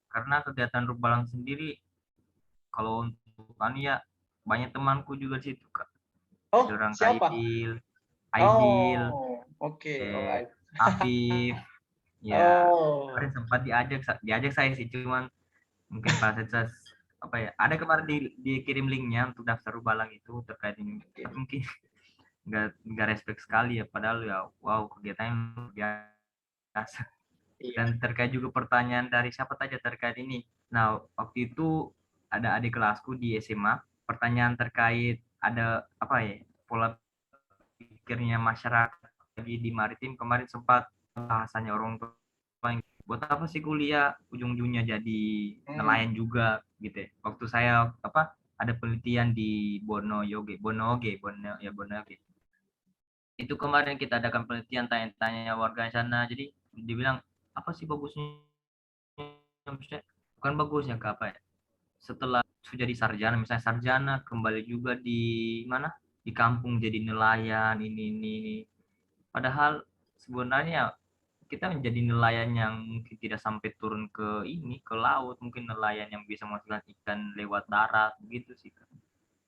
Karena kegiatan Rubalang sendiri, kalau untuk ya banyak temanku juga di situ, Kak. Oh, Ada orang siapa? Aidil, Oh, oke, alright. Afif, ya Oh, kemarin sempat diajak saya sih, cuman mungkin fasilitas apa ya, ada kemarin dikirim linknya untuk daftar Rubalang itu terkait ini, tapi mungkin nggak respect sekali ya, padahal ya wow kegiatannya luar biasa. iya. Dan terkait juga pertanyaan dari siapa saja terkait ini. Nah, waktu itu ada adik kelasku di SMA, pertanyaan terkait ada apa ya, pola pikirnya masyarakat lagi di maritim kemarin sempat bahasanya orang tua, buat apa sih kuliah, ujung-ujungnya jadi nelayan juga gitu ya. Waktu saya apa ada penelitian di Bonoyoge itu kemarin kita adakan penelitian, tanya-tanya warga sana, jadi dibilang apa sih bagusnya, bukan bagusnya ke apa ya, setelah sudah jadi sarjana, misalnya sarjana kembali juga di mana, di kampung jadi nelayan ini. Padahal sebenarnya kita menjadi nelayan yang mungkin tidak sampai turun ke ini, ke laut, mungkin nelayan yang bisa menghasilkan ikan lewat darat begitu sih, Kak.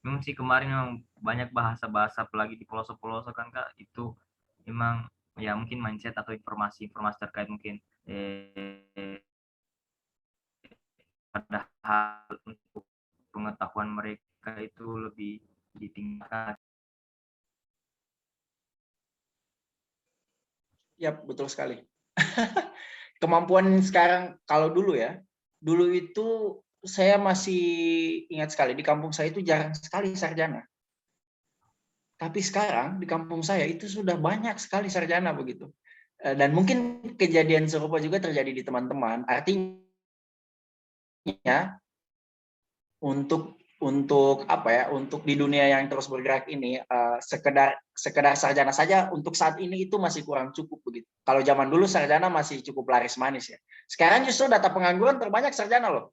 Memang sih kemarin memang banyak bahasa-bahasa apalagi di pelosok-pelosok kan, Kak, itu memang ya mungkin mindset atau informasi-informasi terkait mungkin padahal untuk pengetahuan mereka itu lebih ditingkatkan. Ya, betul sekali. Kemampuan sekarang, kalau dulu ya, dulu itu saya masih ingat sekali, di kampung saya itu jarang sekali sarjana. Tapi sekarang di kampung saya itu sudah banyak sekali sarjana begitu. Dan mungkin kejadian serupa juga terjadi di teman-teman. Artinya untuk apa ya, untuk di dunia yang terus bergerak ini, sekedar sarjana saja untuk saat ini itu masih kurang cukup begitu. Kalau zaman dulu sarjana masih cukup laris manis ya. Sekarang justru data pengangguran terbanyak sarjana loh.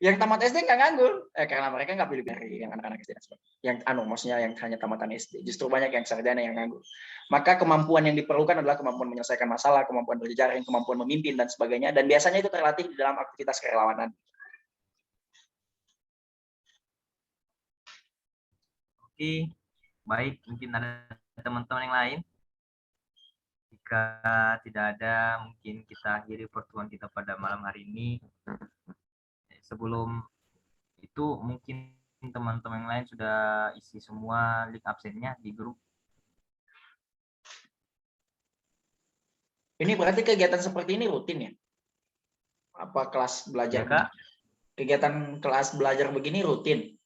Yang tamat SD nggak nganggur, karena mereka nggak pilih dari yang anak-anak SD. Yang maksudnya yang hanya tamatan SD, justru banyak yang sarjana yang nganggur. Maka kemampuan yang diperlukan adalah kemampuan menyelesaikan masalah, kemampuan berjejaring, kemampuan memimpin dan sebagainya. Dan biasanya itu terlatih di dalam aktivitas kerelawanan. Oke, baik, mungkin ada teman-teman yang lain. Jika tidak ada, mungkin kita akhiri pertemuan kita pada malam hari ini. Sebelum itu mungkin teman-teman yang lain sudah isi semua link absennya di grup. Ini berarti kegiatan seperti ini rutin ya? Apa kelas belajar? Ya, Kak? Kegiatan kelas belajar begini rutin?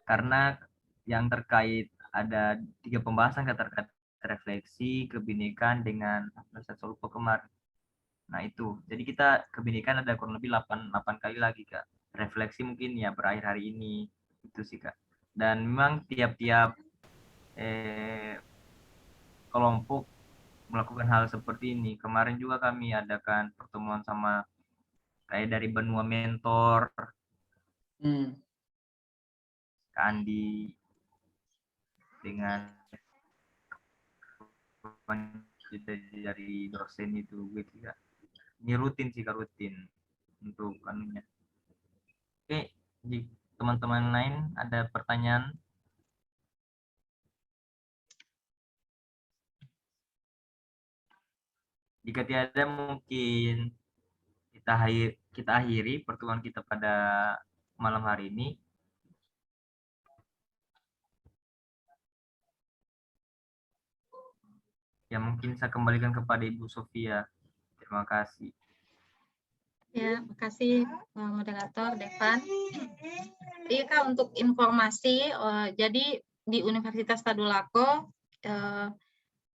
Karena yang terkait ada 3 pembahasan terkait refleksi, kebinekaan dengan saya lupa kemarin. Nah itu, jadi kita kebinekaan ada kurang lebih 8 kali lagi, Kak. Refleksi mungkin ya berakhir hari ini, itu sih, Kak. Dan memang tiap-tiap kelompok melakukan hal seperti ini. Kemarin juga kami adakan pertemuan sama kayak dari Benua Mentor, Andi, dengan dari dosen itu gitu ya. Ini rutin sih, Kak, rutin untuk anunya. Oke, jika teman-teman lain ada pertanyaan, jika tidak ada mungkin kita akhiri pertemuan kita pada malam hari ini. Ya mungkin saya kembalikan kepada Ibu Sofia. Terima kasih. Ya, makasih moderator Devan. Iya Kak, untuk informasi, jadi di Universitas Tadulako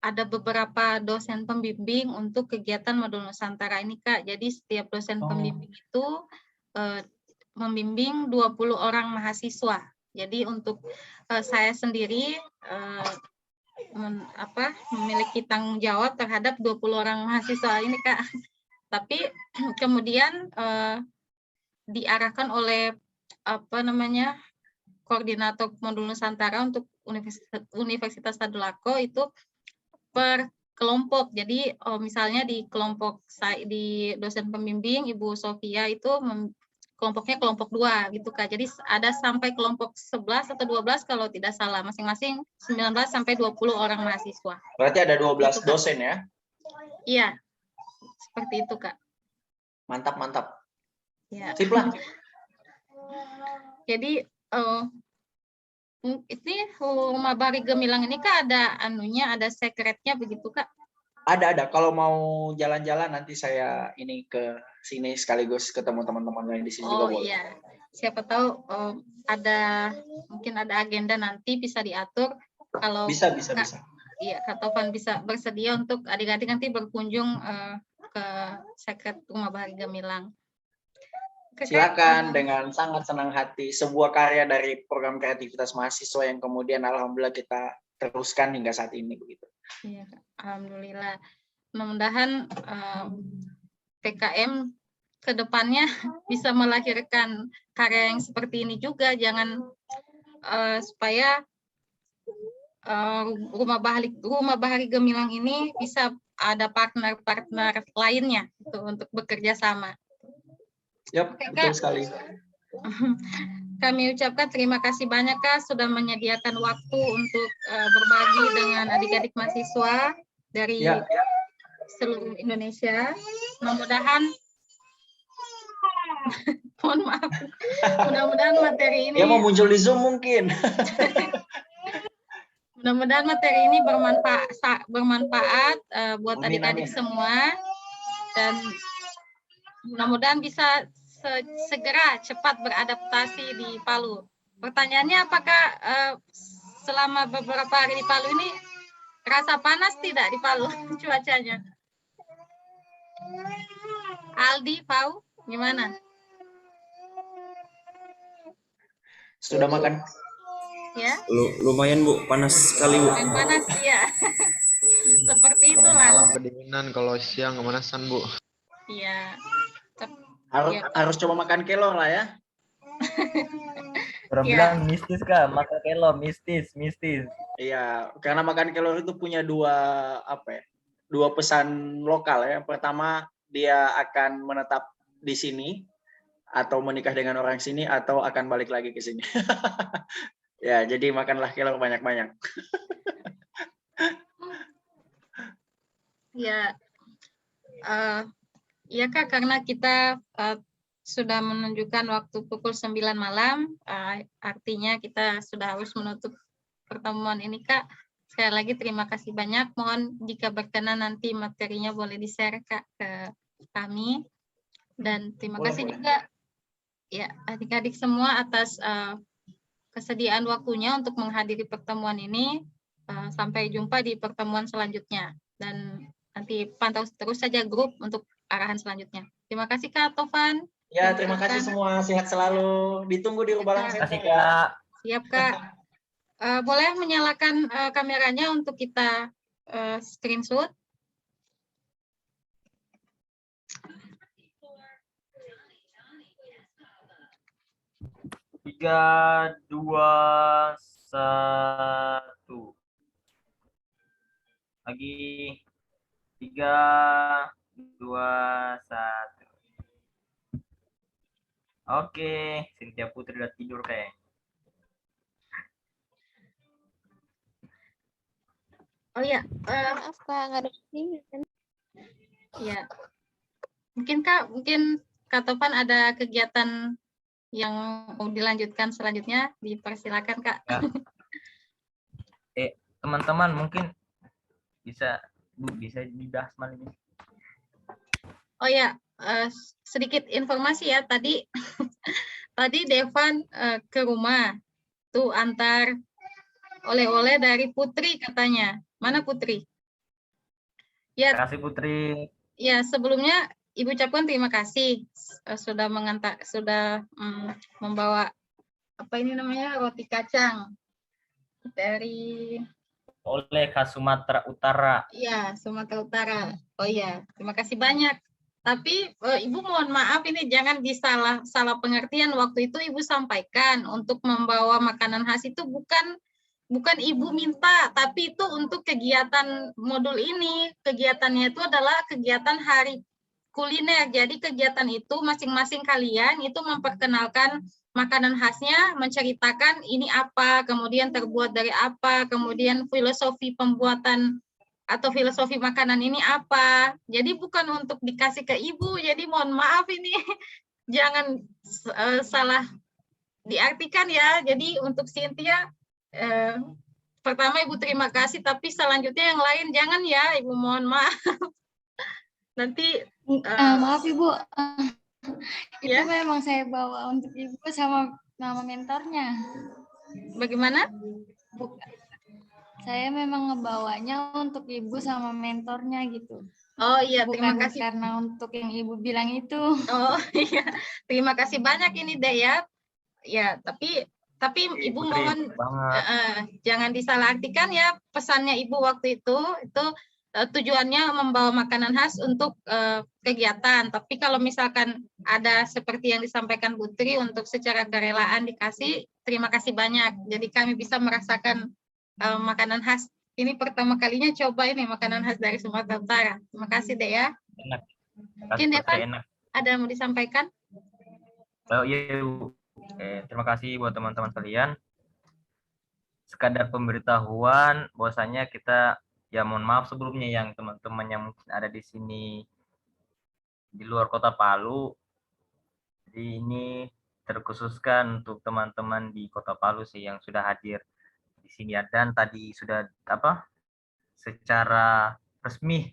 ada beberapa dosen pembimbing untuk kegiatan modul Nusantara ini, Kak. Jadi setiap dosen pembimbing itu membimbing 20 orang mahasiswa. Jadi untuk saya sendiri memiliki tanggung jawab terhadap 20 orang mahasiswa ini, Kak. Tapi kemudian diarahkan oleh koordinator modul Nusantara untuk Universitas Tadulako itu per kelompok. Jadi misalnya di kelompok saya, di dosen pembimbing Ibu Sofia itu kelompoknya kelompok 2 gitu, Kak. Jadi ada sampai kelompok 11 atau 12 kalau tidak salah, masing-masing 19 sampai 20 orang mahasiswa. Berarti ada 12 gitu, dosen ya? Iya. Seperti itu, Kak. Mantap, mantap. Ya. Sip lah. Jadi ini Rumah Bahari Gemilang ini, Kak, ada anunya, ada sekretnya begitu, Kak? Ada. Kalau mau jalan-jalan nanti saya ini ke sini sekaligus ketemu teman-teman lain di sini juga boleh. Iya. Siapa tahu mungkin ada agenda nanti bisa diatur kalau Bisa. Iya, Kak Tovan bisa bersedia untuk adik-adik nanti berkunjung ke sekret Rumah Bahari Gemilang. Silakan, dengan sangat senang hati. Sebuah karya dari program kreativitas mahasiswa yang kemudian alhamdulillah kita teruskan hingga saat ini begitu. Iya, alhamdulillah. Mudah-mudahan PKM ke depannya bisa melahirkan karya yang seperti ini juga. Jangan supaya Rumah Bahari Gemilang ini bisa ada partner-partner lainnya gitu, untuk bekerja sama. Yap, betul sekali. Kami ucapkan terima kasih banyak, Kak, sudah menyediakan waktu untuk berbagi dengan adik-adik mahasiswa dari seluruh Indonesia. Mudah-mudahan mohon maaf. Mudah-mudahan materi ini Dia mau muncul di Zoom mungkin. Mudah-mudahan materi ini bermanfaat buat adik-adik semua, dan mudah-mudahan bisa segera cepat beradaptasi di Palu. Pertanyaannya, apakah selama beberapa hari di Palu ini terasa panas tidak di Palu cuacanya? Aldi, Pau, gimana? Sudah makan? Ya. Lumayan, Bu, panas sekali, Bu. Lumayan panas, iya. Seperti itulah. Malam kedinginan, kalau siang kemanasan, Bu. Iya. Harus coba makan kelor lah ya. Orang bilang mistis, Kak, makan kelor mistis. Iya, karena makan kelor itu punya dua pesan lokal ya. Pertama, dia akan menetap di sini atau menikah dengan orang sini atau akan balik lagi ke sini. Ya, jadi makanlah kelor banyak-banyak. Ya. Iya, Kak, karena kita sudah menunjukkan waktu pukul 9 malam, artinya kita sudah harus menutup pertemuan ini, Kak. Sekali lagi terima kasih banyak. Mohon jika berkenan nanti materinya boleh di-share, Kak, ke kami. Dan terima kasih juga ya adik-adik semua atas kesediaan waktunya untuk menghadiri pertemuan ini. Sampai jumpa di pertemuan selanjutnya. Dan nanti pantau terus saja grup untuk arahan selanjutnya. Terima kasih, Kak Tovan. Ya, terima kasih semua. Sehat selalu. Ditunggu di Rubalang Center. Terima kasih, Kak. Siap, Kak. Boleh menyalakan kameranya untuk kita screenshot. Tiga, dua, satu. Lagi. 3, 2, 1. Oke, Cynthia Putri udah tidur kayak. Oh ya, maaf Kak, nggak ada ya. Mungkin Kak Tovan ada kegiatan yang mau dilanjutkan selanjutnya, dipersilakan, Kak. Ya. Teman-teman mungkin bisa dibahas ini. Oh ya, sedikit informasi ya, tadi tadi Devan ke rumah tuh antar oleh-oleh dari Putri katanya. Mana Putri? Ya, Terima kasih Putri. ya sebelumnya Ibu ucapkan terima kasih sudah membawa apa ini namanya roti kacang dari Oleh khas Sumatera Utara. ya Sumatera Utara. Oh iya, terima kasih banyak. Tapi Ibu mohon maaf ini jangan salah pengertian. Waktu itu Ibu sampaikan untuk membawa makanan khas itu bukan Ibu minta, tapi itu untuk kegiatan modul ini. Kegiatannya itu adalah kegiatan hari kuliner. Jadi kegiatan itu masing-masing kalian itu memperkenalkan makanan khasnya, menceritakan ini apa, kemudian terbuat dari apa, kemudian filosofi pembuatan atau filosofi makanan ini apa. Jadi bukan untuk dikasih ke Ibu. Jadi mohon maaf ini jangan salah diartikan ya. Jadi untuk Cynthia pertama Ibu terima kasih, tapi selanjutnya yang lain jangan ya, Ibu mohon maaf. Nanti maaf Ibu, itu ya, memang saya bawa untuk Ibu sama nama mentornya. bagaimana? Bukan. Saya memang ngebawanya untuk Ibu sama mentornya gitu. Oh iya, terima Bukan kasih. karena untuk yang Ibu bilang itu. Oh iya, terima kasih banyak ini Dek ya. Ya, tapi Ibu Putri, mohon banget. jangan disalahartikan ya pesannya Ibu waktu itu tujuannya membawa makanan khas untuk kegiatan. Tapi kalau misalkan ada seperti yang disampaikan Putri untuk secara kerelaan dikasih, terima kasih banyak. Jadi kami bisa merasakan makanan khas. Ini pertama kalinya coba ini makanan khas dari Sumatera Utara. Terima kasih Dek ya. Enak. Mungkin Putri, Devan enak. ada yang mau disampaikan? Oh iya, Bu. Terima kasih buat teman-teman sekalian. Sekadar pemberitahuan, bahwasanya kita ya mohon maaf sebelumnya yang teman-teman yang mungkin ada di sini di luar kota Palu. Jadi ini terkhususkan untuk teman-teman di kota Palu sih yang sudah hadir di sini dan tadi sudah secara resmi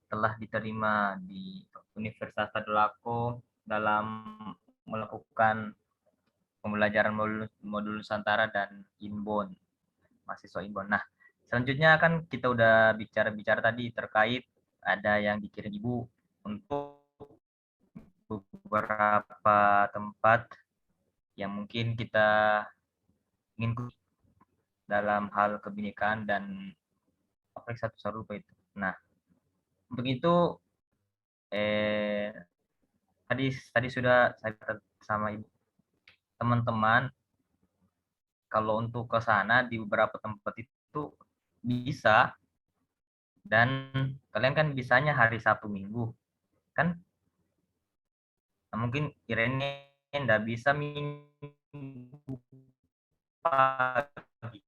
telah diterima di Universitas Tadulako dalam melakukan pembelajaran modul Nusantara dan Inbon, mahasiswa Inbon. Nah, selanjutnya kan kita udah bicara tadi terkait ada yang dikirim Ibu untuk beberapa tempat yang mungkin kita ingin dalam hal kebinekaan dan apa satu saya lupa itu. Nah, untuk itu tadi sudah saya kata sama Ibu teman-teman kalau untuk ke sana di beberapa tempat itu bisa dan kalian kan bisanya hari Sabtu Minggu kan. Nah, mungkin Irene enggak bisa minggu pagi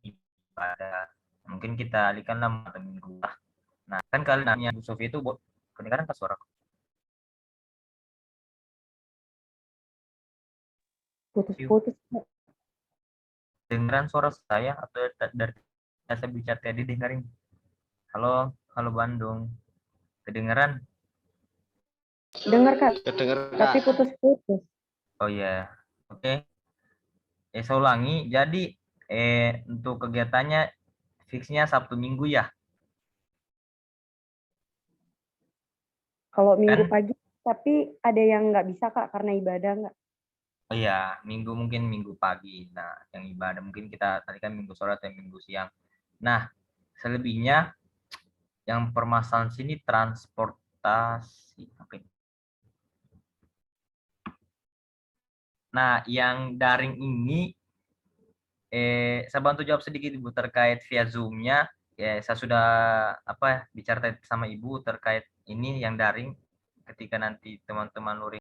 ibadah. Mungkin kita alihkanlah pada minggu. Nah, kan kalian namanya Bu Sofi itu kedengaran ke suara Putus-putus. dengaran suara saya atau dari saya bicara tadi dengerin. Halo Bandung. Kedengaran? Dengar Kak, Kedenger tapi Kak. putus-putus. Oh ya. Oke. Saya ulangi. Jadi untuk kegiatannya fixnya Sabtu Minggu ya. Kalau minggu Kan? pagi, tapi ada yang nggak bisa Kak karena ibadah nggak? Oh iya, Minggu mungkin Minggu pagi. Nah, yang ibadah mungkin kita tadi kan Minggu sore atau Minggu siang. Nah, selebihnya yang permasalahan sini transportasi. Oke. Nah, yang daring ini saya bantu jawab sedikit Ibu terkait via Zoom-nya. Ya, saya sudah bicara sama Ibu terkait ini yang daring ketika nanti teman-teman luring